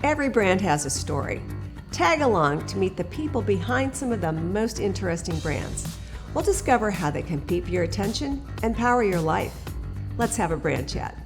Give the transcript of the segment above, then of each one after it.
Every brand has a story. Tag along to meet the people behind some of the most interesting brands. We'll discover how they compete for your attention and power your life. Let's have a brand chat.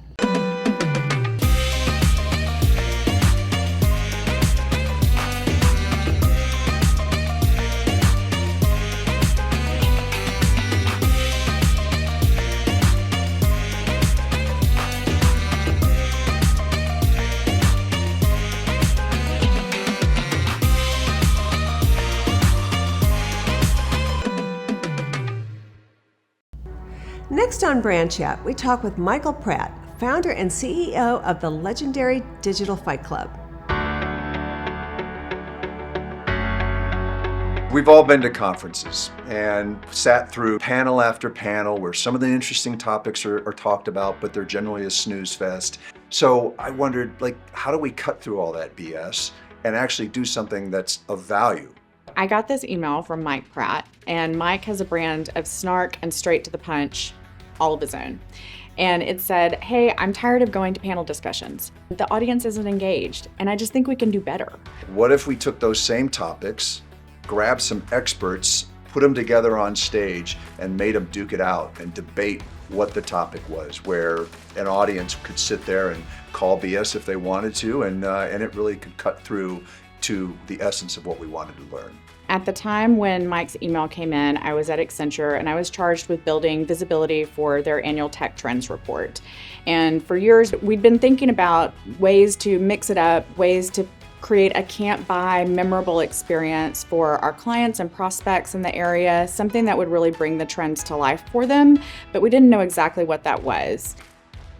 Next on Brand Chat, we talk with Michael Pratt, founder and CEO of the legendary Digital Fight Club. We've all been to conferences and sat through panel after panel where some of the interesting topics are talked about, but they're generally a snooze fest. So I wondered, how do we cut through all that BS and actually do something that's of value? I got this email from Mike Pratt, and Mike has a brand of snark and straight to the punch, all of his own. And it said, "Hey, I'm tired of going to panel discussions. The audience isn't engaged, and I just think we can do better." What if we took those same topics, grabbed some experts, put them together on stage, and made them duke it out and debate what the topic was, where an audience could sit there and call BS if they wanted to, and it really could cut through to the essence of what we wanted to learn. At the time when Mike's email came in, I was at Accenture and I was charged with building visibility for their annual tech trends report. And for years, we'd been thinking about ways to mix it up, ways to create a can't buy memorable experience for our clients and prospects in the area, something that would really bring the trends to life for them, but we didn't know exactly what that was.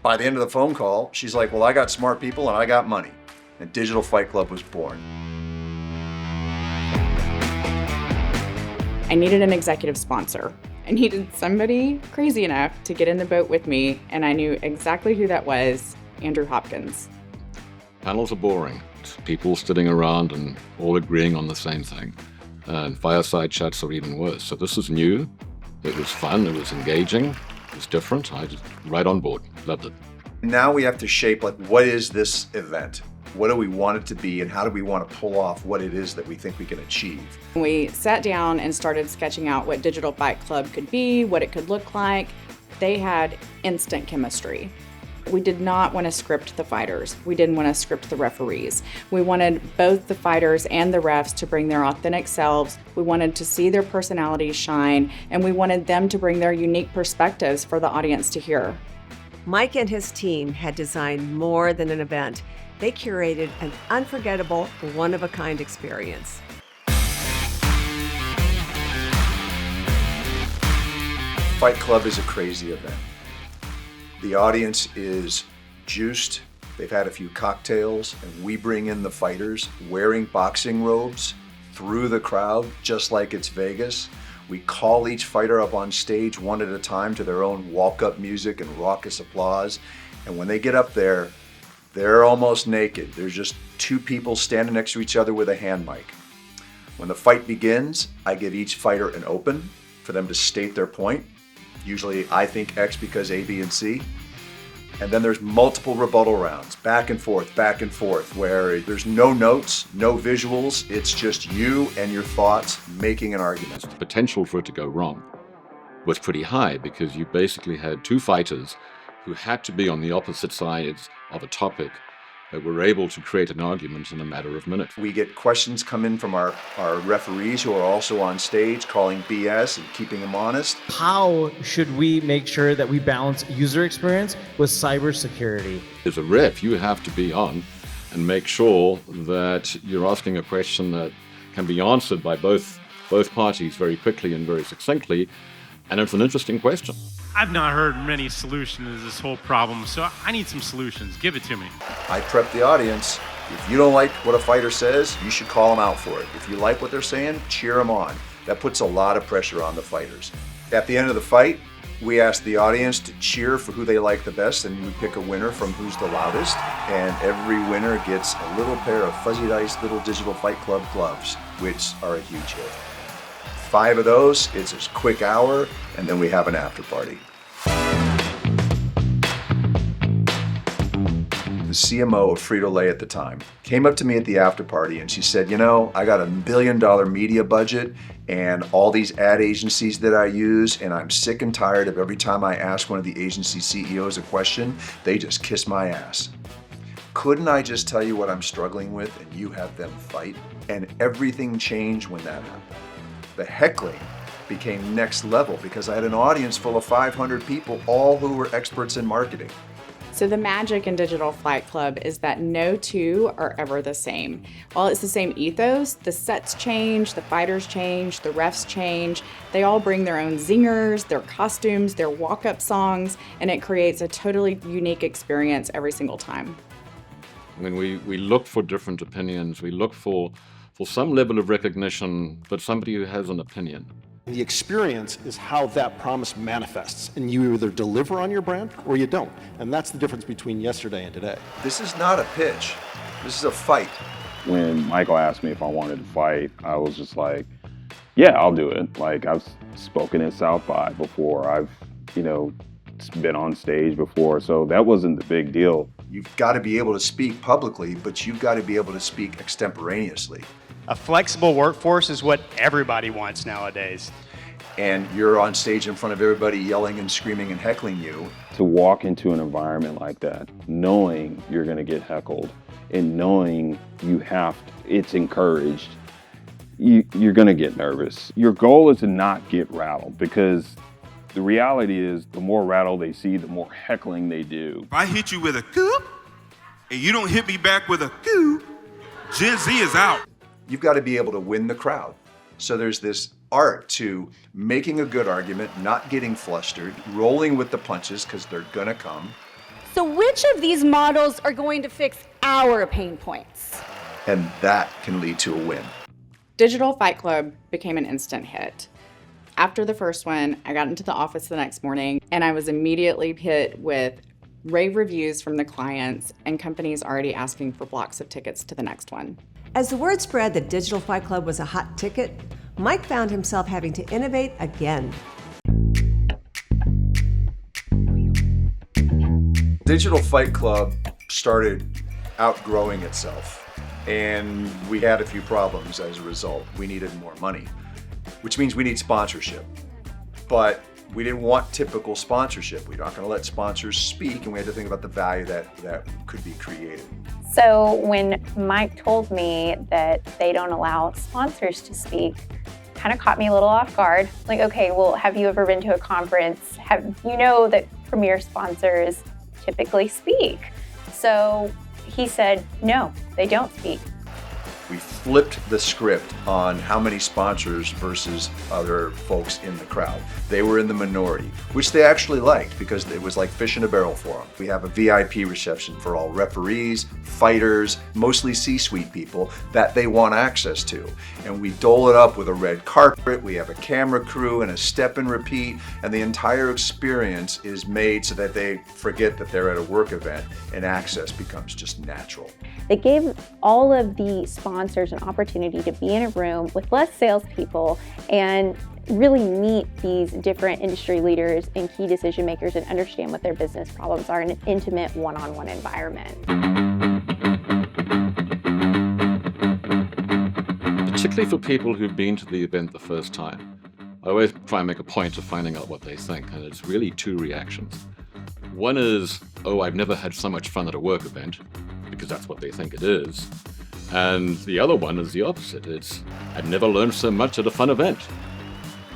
By the end of the phone call, she's like, "Well, I got smart people and I got money." And Digital Fight Club was born. I needed an executive sponsor. I needed somebody crazy enough to get in the boat with me, and I knew exactly who that was, Andrew Hopkins. Panels are boring. It's people sitting around and all agreeing on the same thing. And fireside chats are even worse. So this is new. It was fun. It was engaging. It was different. I just right on board. Loved it. Now we have to shape, what is this event? What do we want it to be, and how do we want to pull off what it is that we think we can achieve? We sat down and started sketching out what Digital Fight Club could be, what it could look like. They had instant chemistry. We did not want to script the fighters. We didn't want to script the referees. We wanted both the fighters and the refs to bring their authentic selves. We wanted to see their personalities shine, and we wanted them to bring their unique perspectives for the audience to hear. Mike and his team had designed more than an event. They curated an unforgettable, one-of-a-kind experience. Fight Club is a crazy event. The audience is juiced. They've had a few cocktails, and we bring in the fighters wearing boxing robes through the crowd, just like it's Vegas. We call each fighter up on stage one at a time to their own walk-up music and raucous applause. And when they get up there, they're almost naked. There's just two people standing next to each other with a hand mic. When the fight begins, I give each fighter an open for them to state their point. Usually I think X because A, B, and C. And then there's multiple rebuttal rounds, back and forth, where there's no notes, no visuals. It's just you and your thoughts making an argument. The potential for it to go wrong was pretty high because you basically had two fighters who had to be on the opposite sides of a topic that were able to create an argument in a matter of minutes. We get questions come in from our referees who are also on stage calling BS and keeping them honest. How should we make sure that we balance user experience with cybersecurity? As a ref, you have to be on and make sure that you're asking a question that can be answered by both parties very quickly and very succinctly, and it's an interesting question. I've not heard many solutions to this whole problem, so I need some solutions. Give it to me. I prep the audience. If you don't like what a fighter says, you should call them out for it. If you like what they're saying, cheer them on. That puts a lot of pressure on the fighters. At the end of the fight, we ask the audience to cheer for who they like the best, and we pick a winner from who's the loudest. And every winner gets a little pair of fuzzy dice little Digital Fight Club gloves, which are a huge hit. 5 of those, it's a quick hour, and then we have an after party. the CMO of Frito-Lay at the time, came up to me at the after party and she said, you know, I got $1 billion media budget and all these ad agencies that I use, and I'm sick and tired of every time I ask one of the agency CEOs a question, they just kiss my ass. Couldn't I just tell you what I'm struggling with and you have them fight? And everything changed when that happened. The heckling became next level because I had an audience full of 500 people, all who were experts in marketing. So the magic in Digital Fight Club is that no two are ever the same. While it's the same ethos, the sets change, the fighters change, the refs change. They all bring their own zingers, their costumes, their walk-up songs, and it creates a totally unique experience every single time. I mean, we look for different opinions. We look for some level of recognition, but somebody who has an opinion. The experience is how that promise manifests, and you either deliver on your brand or you don't. And that's the difference between yesterday and today. This is not a pitch. This is a fight. When Michael asked me if I wanted to fight, I was just like, yeah, I'll do it. Like, I've spoken at South by before. I've, been on stage before, so that wasn't the big deal. You've got to be able to speak publicly, but you've got to be able to speak extemporaneously. A flexible workforce is what everybody wants nowadays. And you're on stage in front of everybody yelling and screaming and heckling you. To walk into an environment like that, knowing you're going to get heckled and knowing it's encouraged, you're going to get nervous. Your goal is to not get rattled, because the reality is the more rattle they see, the more heckling they do. If I hit you with a coup and you don't hit me back with a coup, Gen Z is out. You've got to be able to win the crowd. So there's this art to making a good argument, not getting flustered, rolling with the punches because they're gonna come. So which of these models are going to fix our pain points? And that can lead to a win. Digital Fight Club became an instant hit. After the first one, I got into the office the next morning and I was immediately hit with rave reviews from the clients and companies already asking for blocks of tickets to the next one. As the word spread that Digital Fight Club was a hot ticket, Mike found himself having to innovate again. Digital Fight Club started outgrowing itself, and we had a few problems as a result. We needed more money, which means we need sponsorship. But we didn't want typical sponsorship. We're not going to let sponsors speak, and we had to think about the value that could be created. So when Mike told me that they don't allow sponsors to speak, kind of caught me a little off guard. Like, okay, well, have you ever been to a conference? That premier sponsors typically speak? So he said, no, they don't speak. We flipped the script on how many sponsors versus other folks in the crowd. They were in the minority, which they actually liked because it was like fish in a barrel for them. We have a VIP reception for all referees, fighters, mostly C-suite people that they want access to. And we dole it up with a red carpet, we have a camera crew and a step and repeat, and the entire experience is made so that they forget that they're at a work event and access becomes just natural. They gave all of the sponsors an opportunity to be in a room with less salespeople and really meet these different industry leaders and key decision makers and understand what their business problems are in an intimate one-on-one environment. Particularly for people who've been to the event the first time, I always try and make a point of finding out what they think, and it's really two reactions. One is, oh, I've never had so much fun at a work event, because that's what they think it is. And the other one is the opposite. It's, I've never learned so much at a fun event.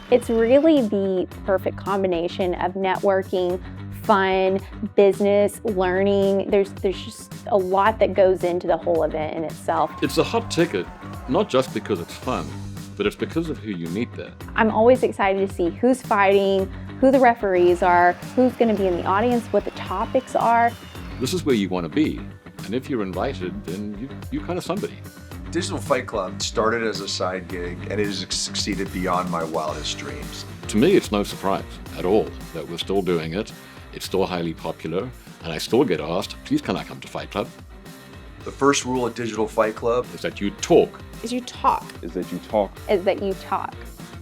It's really the perfect combination of networking, fun, business, learning. There's just a lot that goes into the whole event in itself. It's a hot ticket, not just because it's fun, but it's because of who you meet there. I'm always excited to see who's fighting, who the referees are, who's going to be in the audience, what the topics are. This is where you want to be. And if you're invited, then you're kind of somebody. Digital Fight Club started as a side gig and it has succeeded beyond my wildest dreams. To me, it's no surprise at all that we're still doing it. It's still highly popular, and I still get asked, please can I come to Fight Club? The first rule at Digital Fight Club is that you talk. Is you talk. Is that you talk. Is that you talk.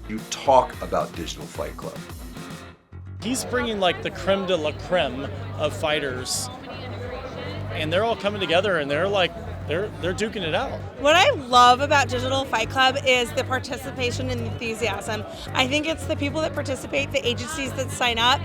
You talk about Digital Fight Club. He's bringing like the creme de la creme of fighters and they're all coming together, and they're duking it out. What I love about Digital Fight Club is the participation and enthusiasm. I think it's the people that participate, the agencies that sign up.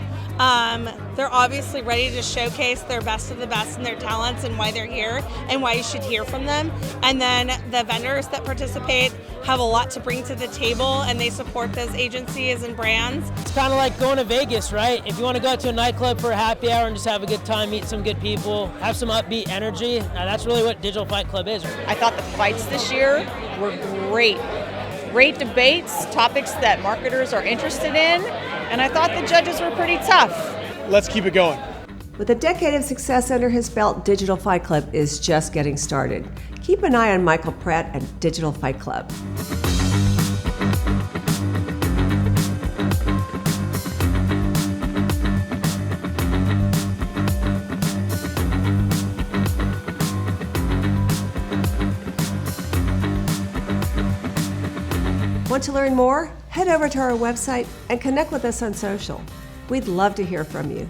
They're obviously ready to showcase their best of the best and their talents and why they're here and why you should hear from them. And then the vendors that participate have a lot to bring to the table, and they support those agencies and brands. It's kind of like going to Vegas, right? If you want to go to a nightclub for a happy hour and just have a good time, meet some good people, have some upbeat energy, that's really what Digital Fight Club is. I thought the fights this year were great. Great debates, topics that marketers are interested in, and I thought the judges were pretty tough. Let's keep it going. With a decade of success under his belt, Digital Fight Club is just getting started. Keep an eye on Michael Pratt and Digital Fight Club. Want to learn more? Head over to our website and connect with us on social. We'd love to hear from you.